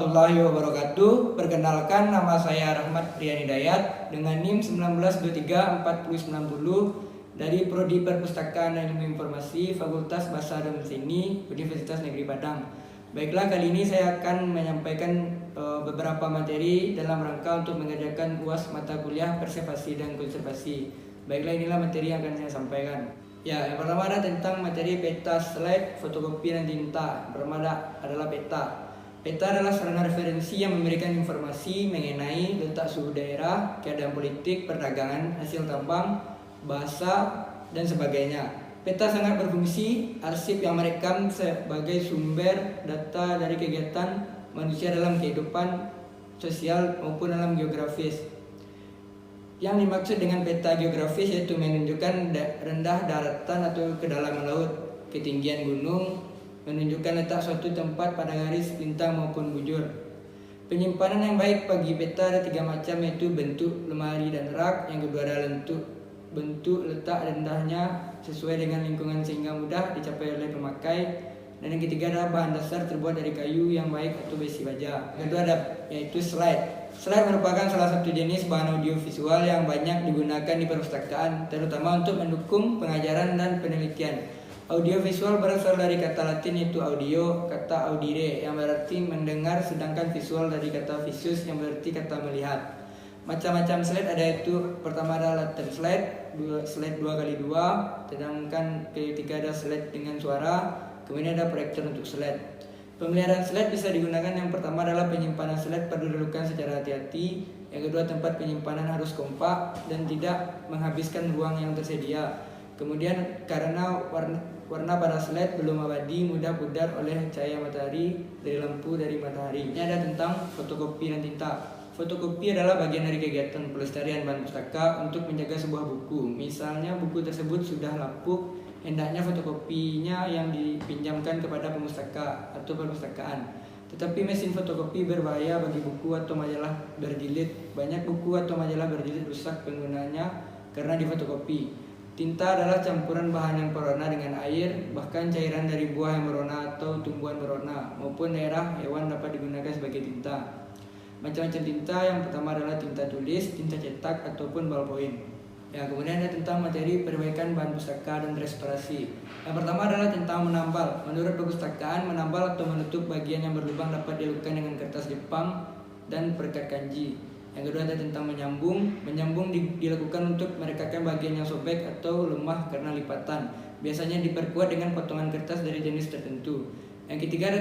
warahmatullahi wabarakatuh. Perkenalkan, nama saya Rahmat Rian Hidayat dengan NIM 19234090 dari Prodi Perpustakaan dan Ilmu Informasi Fakultas Bahasa dan Seni Universitas Negeri Padang. Baiklah, kali ini saya akan menyampaikan beberapa materi dalam rangka untuk mengerjakan UAS mata kuliah Preservasi dan Konservasi. Baiklah, inilah materi yang akan saya sampaikan. Ya, yang pertama ada tentang materi peta slide, fotokopi dan tinta. Yang pertama adalah peta. Peta adalah sarana referensi yang memberikan informasi mengenai letak suhu daerah, keadaan politik, perdagangan, hasil tambang, bahasa, dan sebagainya. Peta sangat berfungsi arsip yang merekam sebagai sumber data dari kegiatan manusia dalam kehidupan sosial maupun dalam geografis. Yang dimaksud dengan peta geografis yaitu menunjukkan rendah daratan atau kedalaman laut, ketinggian gunung, menunjukkan letak suatu tempat pada garis lintang maupun bujur. Penyimpanan yang baik bagi peta ada 3 macam, yaitu bentuk lemari dan rak. Yang kedua adalah bentuk letak rendahnya sesuai dengan lingkungan sehingga mudah dicapai oleh pemakai. Dan yang ketiga adalah bahan dasar terbuat dari kayu yang baik atau besi baja. Yang kedua yaitu slide. Slide merupakan salah satu jenis bahan audiovisual yang banyak digunakan di perpustakaan, terutama untuk mendukung pengajaran dan penelitian. Audiovisual berasal dari kata Latin yaitu audio, kata audire yang berarti mendengar, sedangkan visual dari kata visius yang berarti kata melihat. Macam-macam slide ada, yaitu pertama adalah latte slide, slide 2x2, sedangkan ketiga ada slide dengan suara, kemudian ada proyektor untuk slide. Pemeliharaan slide bisa digunakan. Yang pertama adalah penyimpanan slide perlu dilakukan secara hati-hati. Yang kedua, tempat penyimpanan harus kompak dan tidak menghabiskan ruang yang tersedia. Kemudian karena warna pada slide belum abadi, mudah pudar oleh cahaya matahari dari lampu dari matahari. Ini ada tentang fotokopi dan tinta. Fotokopi adalah bagian dari kegiatan pelestarian bahan pustaka untuk menjaga sebuah buku. Misalnya buku tersebut sudah lapuk, hendaknya fotokopinya yang dipinjamkan kepada pemustaka atau perpustakaan. Tetapi mesin fotokopi berbahaya bagi buku atau majalah berjilid. Banyak buku atau majalah berjilid rusak penggunaannya karena difotokopi. Tinta adalah campuran bahan yang berwarna dengan air, bahkan cairan dari buah yang berwarna atau tumbuhan berwarna, maupun darah hewan dapat digunakan sebagai tinta. Macam-macam tinta, yang pertama adalah tinta tulis, tinta cetak, ataupun ballpoint. Ya, kemudian ada tentang materi perbaikan bahan pustaka dan restorasi. Yang pertama adalah tentang menambal. Menurut perpustakaan, menambal atau menutup bagian yang berlubang dapat dilakukan dengan kertas Jepang dan perekat kanji. Yang kedua ada tentang menyambung. Menyambung dilakukan untuk merekatkan bagian yang sobek atau lemah karena lipatan. Biasanya diperkuat dengan potongan kertas dari jenis tertentu. Yang ketiga ada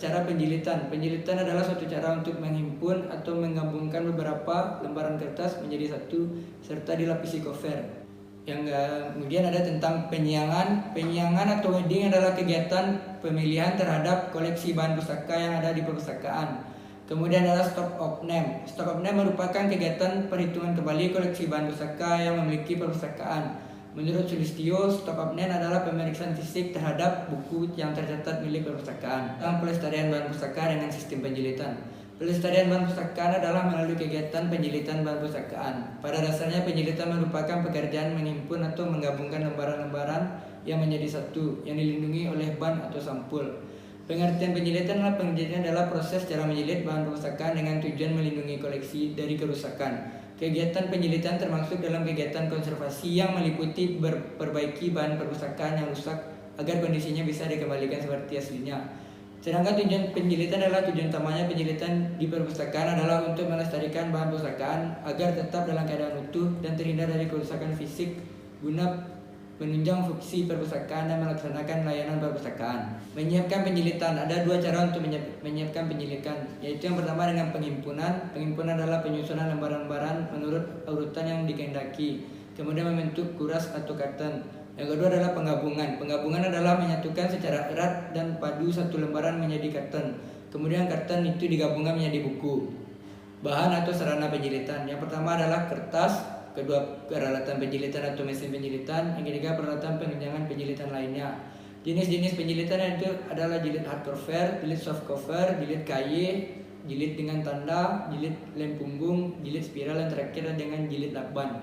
cara penjilitan. Penjilitan adalah suatu cara untuk menghimpun atau menggabungkan beberapa lembaran kertas menjadi satu serta dilapisi cover. Yang kemudian ada tentang penyiangan. Penyiangan atau wedding adalah kegiatan pemilihan terhadap koleksi bahan pustaka yang ada di perpustakaan. Kemudian ada stock of name. Stock of name merupakan kegiatan perhitungan kembali koleksi bahan pustaka yang memiliki perpustakaan. Menurut Sulistyo, stock of name adalah pemeriksaan fisik terhadap buku yang tercatat milik perpustakaan. Tentang pelestarian bahan pustaka dengan sistem penjilitan. Pelestarian bahan pustaka adalah melalui kegiatan penjilitan bahan pustakaan. Pada dasarnya penjilitan merupakan pekerjaan menghimpun atau menggabungkan lembaran-lembaran yang menjadi satu, yang dilindungi oleh ban atau sampul. Pengertian penjilitan adalah proses cara menjilid bahan perpustakaan dengan tujuan melindungi koleksi dari kerusakan. Kegiatan penjilitan termasuk dalam kegiatan konservasi yang meliputi memperbaiki bahan perpustakaan yang rusak agar kondisinya bisa dikembalikan seperti aslinya. Sedangkan tujuan penjilitan utamanya penjilitan di perpustakaan adalah untuk melestarikan bahan perpustakaan agar tetap dalam keadaan utuh dan terhindar dari kerusakan fisik guna menunjang fungsi perpustakaan dan melaksanakan layanan perpustakaan. Menyiapkan penjilitan. Ada 2 cara untuk menyiapkan penjilitan, yaitu yang pertama dengan penghimpunan. Penghimpunan adalah penyusunan lembaran-lembaran menurut urutan yang dikehendaki. Kemudian membentuk kuras atau karton. Yang kedua adalah penggabungan. Penggabungan adalah menyatukan secara erat dan padu satu lembaran menjadi karton. Kemudian karton itu digabungkan menjadi buku. Bahan atau sarana penjilitan. Yang pertama adalah kertas. Kedua, peralatan penjilitan atau mesin penjilitan. Yang ketiga, peralatan penunjangan penjilitan lainnya. Jenis-jenis penjilitan itu adalah jilid hardcover, jilid softcover, jilid kaye, jilid dengan tanda, jilid lem punggung, jilid spiral, dan terakhir dengan jilid lakban.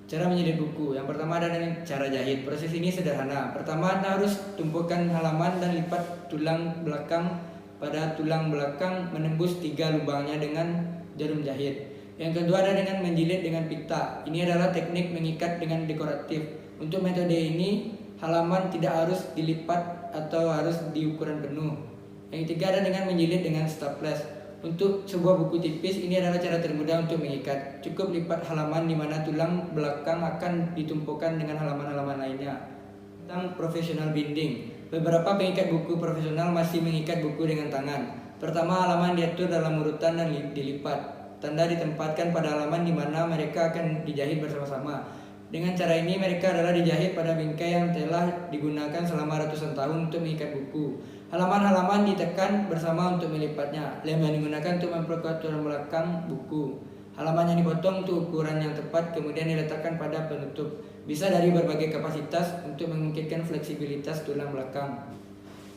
Cara menjilid buku. Yang pertama adalah dengan cara jahit. Proses ini sederhana. Pertama, Anda harus tumpukan halaman dan lipat tulang belakang pada tulang belakang menembus 3 lubangnya dengan jarum jahit. Yang kedua ada dengan menjilid dengan pita. Ini adalah teknik mengikat dengan dekoratif. Untuk metode ini halaman tidak harus dilipat atau harus di ukuran penuh. Yang ketiga ada dengan menjilid dengan staples. Untuk sebuah buku tipis ini adalah cara termudah untuk mengikat. Cukup lipat halaman di mana tulang belakang akan ditumpukan dengan halaman-halaman lainnya. Tentang professional binding. Beberapa pengikat buku profesional masih mengikat buku dengan tangan. Pertama, halaman diatur dalam urutan dan dilipat. Tanda ditempatkan pada halaman di mana mereka akan dijahit bersama-sama. Dengan cara ini mereka adalah dijahit pada bingkai yang telah digunakan selama ratusan tahun untuk mengikat buku. Halaman-halaman ditekan bersama untuk melipatnya. Lem yang digunakan untuk memperkuat tulang belakang buku. Halaman yang dipotong untuk ukuran yang tepat kemudian diletakkan pada penutup. Bisa dari berbagai kapasitas untuk memungkinkan fleksibilitas tulang belakang.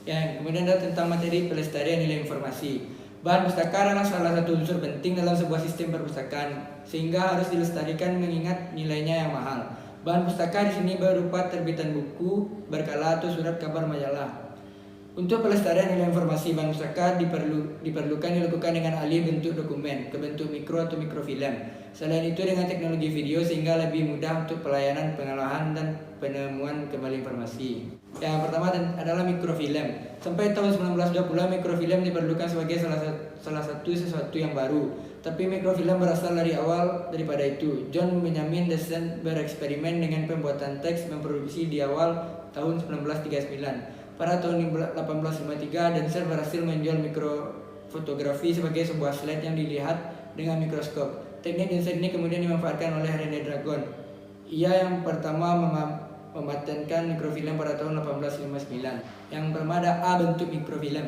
Kemudian ada tentang materi pelestarian nilai informasi. Bahan pustaka adalah salah satu unsur penting dalam sebuah sistem perpustakaan, sehingga harus dilestarikan mengingat nilainya yang mahal. Bahan pustaka di sini berupa terbitan buku, berkala atau surat kabar majalah. Untuk pelestarian nilai informasi bahan pustaka diperlukan dilakukan dengan alih bentuk dokumen ke bentuk mikro atau mikrofilm. Selain itu dengan teknologi video sehingga lebih mudah untuk pelayanan pengolahan dan penemuan kembali informasi. Yang pertama adalah mikrofilm. Sampai tahun 1920 mikrofilm diperlukan sebagai salah satu sesuatu yang baru. Tapi mikrofilm berasal dari awal daripada itu. John Benjamin Descent bereksperimen dengan pembuatan teks memproduksi di awal tahun 1939. Pada tahun 1853, Denser berhasil menjual mikrofotografi sebagai sebuah slide yang dilihat dengan mikroskop. Teknik Denser ini kemudian dimanfaatkan oleh René Dragon. Ia yang pertama mematenkan mikrofilm pada tahun 1859. Yang pertama ada A bentuk mikrofilm.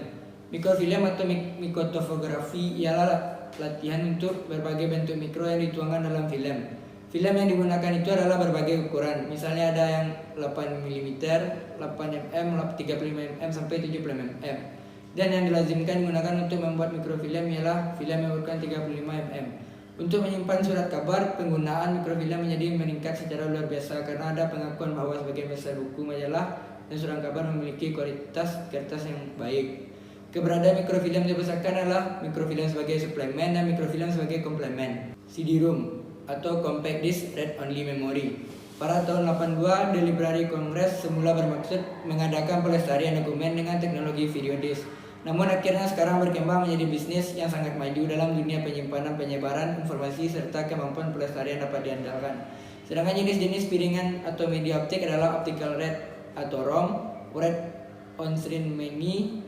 Mikrofilm atau mikrotofografi ialah latihan untuk berbagai bentuk mikro yang dituangkan dalam film. Film yang digunakan itu adalah berbagai ukuran. Misalnya ada yang 8 mm, 8 mm, 35 mm sampai 70 mm. Dan yang dilazimkan digunakan untuk membuat mikrofilm ialah film yang berukuran 35 mm. Untuk menyimpan surat kabar, penggunaan mikrofilm menjadi meningkat secara luar biasa karena ada pengakuan bahwa sebagian besar buku majalah dan surat kabar memiliki kualitas kertas yang baik. Keberadaan mikrofilm di perpustakaan adalah mikrofilm sebagai suplemen dan mikrofilm sebagai komplemen. CD-ROM atau Compact Disc Read Only Memory. Pada tahun 82, The Library Congress semula bermaksud mengadakan pelestarian dokumen dengan teknologi video disc. Namun akhirnya sekarang berkembang menjadi bisnis yang sangat maju dalam dunia penyimpanan, penyebaran informasi serta kemampuan pelestarian dapat diandalkan. Sedangkan jenis-jenis piringan atau media optik adalah optical read atau ROM, read on screen mini,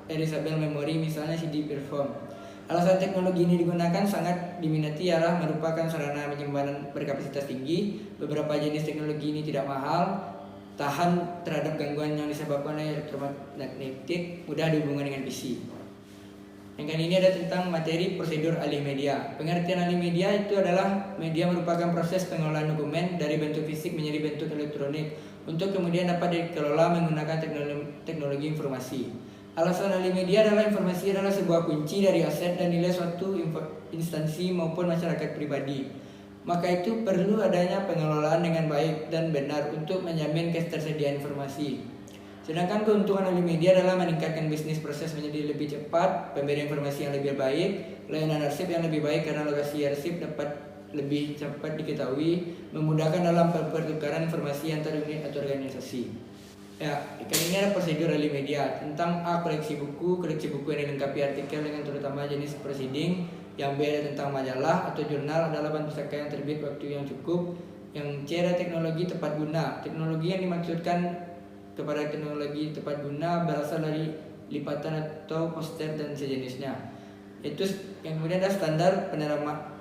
erasable memory misalnya CD perform. Alasan teknologi ini digunakan sangat diminati ialah merupakan sarana penyimpanan berkapasitas tinggi. Beberapa jenis teknologi ini tidak mahal, tahan terhadap gangguan yang disebabkan oleh elektromagnetik, mudah dihubungkan dengan PC. Yang kali ini ada tentang materi prosedur alih media. Pengertian alih media itu adalah media merupakan proses pengolahan dokumen dari bentuk fisik menjadi bentuk elektronik untuk kemudian dapat dikelola menggunakan teknologi informasi. Alasan alih media adalah informasi adalah sebuah kunci dari aset dan nilai suatu instansi maupun masyarakat pribadi. Maka itu perlu adanya pengelolaan dengan baik dan benar untuk menjamin ketersediaan informasi. Sedangkan keuntungan alih media adalah meningkatkan bisnis proses menjadi lebih cepat, pemberian informasi yang lebih baik, layanan arsip yang lebih baik karena lokasi arsip dapat lebih cepat diketahui, memudahkan dalam pertukaran informasi antar unit atau organisasi. Kali ini ada prosedur alih media. Tentang A, koleksi buku yang dilengkapi artikel dengan terutama jenis proceeding. Yang B ada tentang majalah atau jurnal adalah bahan pustaka yang terbit waktu yang cukup. Yang C ada teknologi tepat guna. Teknologi yang dimaksudkan kepada teknologi tepat guna berasal dari lipatan atau poster dan sejenisnya. Itu yang kemudian ada standar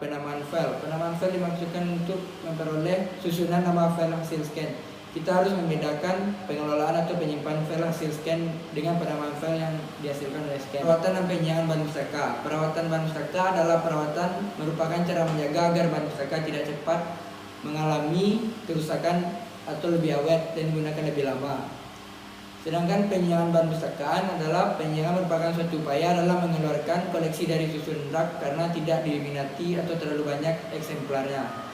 penamaan file. Penamaan file dimaksudkan untuk memperoleh susunan nama file hasil scan. Kita harus membedakan pengelolaan atau penyimpanan file hasil scan dengan penamaan file yang dihasilkan oleh scan. Perawatan dan penyiapan bahan pustaka. Perawatan bahan pustaka adalah perawatan merupakan cara menjaga agar bahan pustaka tidak cepat mengalami kerusakan atau lebih awet dan digunakan lebih lama. Sedangkan penyiapan bahan pustakaan adalah penyiapan merupakan suatu upaya dalam mengeluarkan koleksi dari susun rak karena tidak diminati atau terlalu banyak eksemplarnya.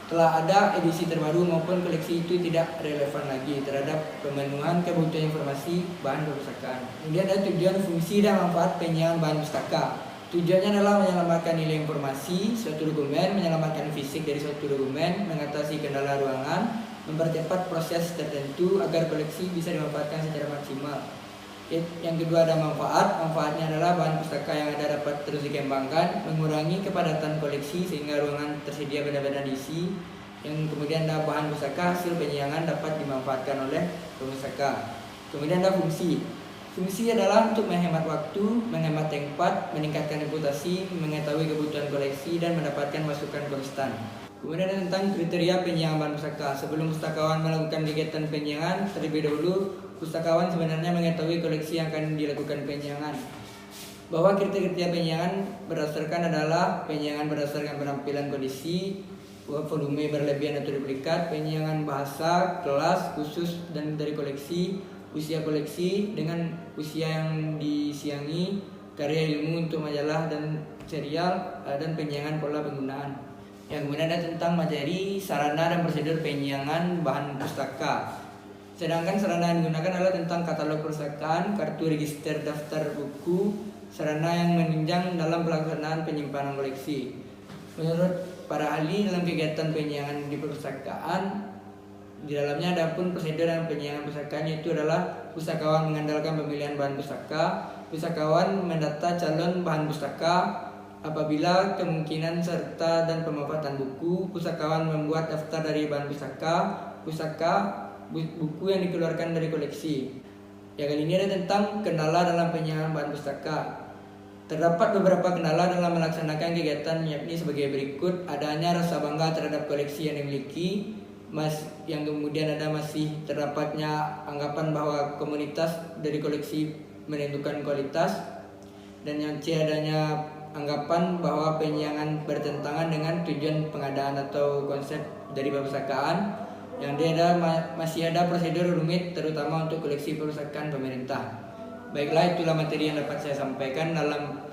telah ada edisi terbaru maupun koleksi itu tidak relevan lagi terhadap pemenuhan kebutuhan informasi bahan perpustakaan. Kemudian ada tujuan, fungsi, dan manfaat penyiaran bahan pustaka. Tujuannya adalah menyelamatkan nilai informasi suatu dokumen, menyelamatkan fisik dari suatu dokumen, mengatasi kendala ruangan, mempercepat proses tertentu agar koleksi bisa dimanfaatkan secara maksimal. Yang kedua ada manfaat. Manfaatnya adalah bahan pustaka yang ada dapat terus dikembangkan, mengurangi kepadatan koleksi sehingga ruangan tersedia benda-benda diisi. Yang kemudian ada bahan pustaka hasil penyiangan dapat dimanfaatkan oleh pemustaka. Kemudian ada fungsi. Fungsi adalah untuk menghemat waktu, menghemat tempat, meningkatkan reputasi, mengetahui kebutuhan koleksi, dan mendapatkan masukan konstan. Kemudian ada tentang kriteria penyiangan bahan pustaka. Sebelum pustakawan melakukan kegiatan penyiangan, terlebih dahulu pustakawan sebenarnya mengetahui koleksi yang akan dilakukan penyiangan. Bahwa kriteria penyiangan adalah penyiangan berdasarkan penampilan kondisi, volume berlebihan atau duplikat, penyiangan bahasa, kelas, khusus, dan dari koleksi, usia koleksi dengan usia yang disiangi, karya ilmu untuk majalah dan serial, dan penyiangan pola penggunaan. Yang kemudian ada tentang materi, sarana, dan prosedur penyiangan bahan pustaka. Sedangkan sarana yang digunakan adalah tentang katalog perpustakaan, kartu register daftar buku, sarana yang menunjang dalam pelaksanaan penyimpanan koleksi. Menurut para ahli dalam kegiatan penyiangan di perpustakaan, di dalamnya ada pun prosedur dan penyiangan perpustakaan, yaitu adalah pustakawan mengandalkan pemilihan bahan pustaka, pustakawan mendata calon bahan pustaka, apabila kemungkinan serta dan pemanfaatan buku, pustakawan membuat daftar dari bahan pustaka, buku yang dikeluarkan dari koleksi. Yang kali ini ada tentang kendala dalam penyiaran bahan pustaka. Terdapat beberapa kendala dalam melaksanakan kegiatan, yakni sebagai berikut: adanya rasa bangga terhadap koleksi yang dimiliki, yang kemudian ada masih terdapatnya anggapan bahwa komunitas dari koleksi menentukan kualitas, dan yang C adanya anggapan bahwa penyiangan bertentangan dengan tujuan pengadaan atau konsep dari perpustakaan. Yang D masih ada prosedur rumit terutama untuk koleksi perpustakaan pemerintah. Baiklah, itulah materi yang dapat saya sampaikan dalam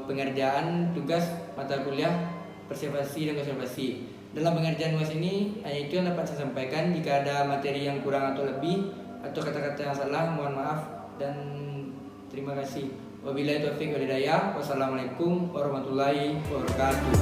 pengerjaan tugas mata kuliah preservasi dan konservasi. Dalam pengerjaan tugas ini hanya itu yang dapat saya sampaikan. Jika ada materi yang kurang atau lebih atau kata-kata yang salah, mohon maaf dan terima kasih. Wabillahi taufiq wal hidayah. Wassalamualaikum warahmatullahi wabarakatuh.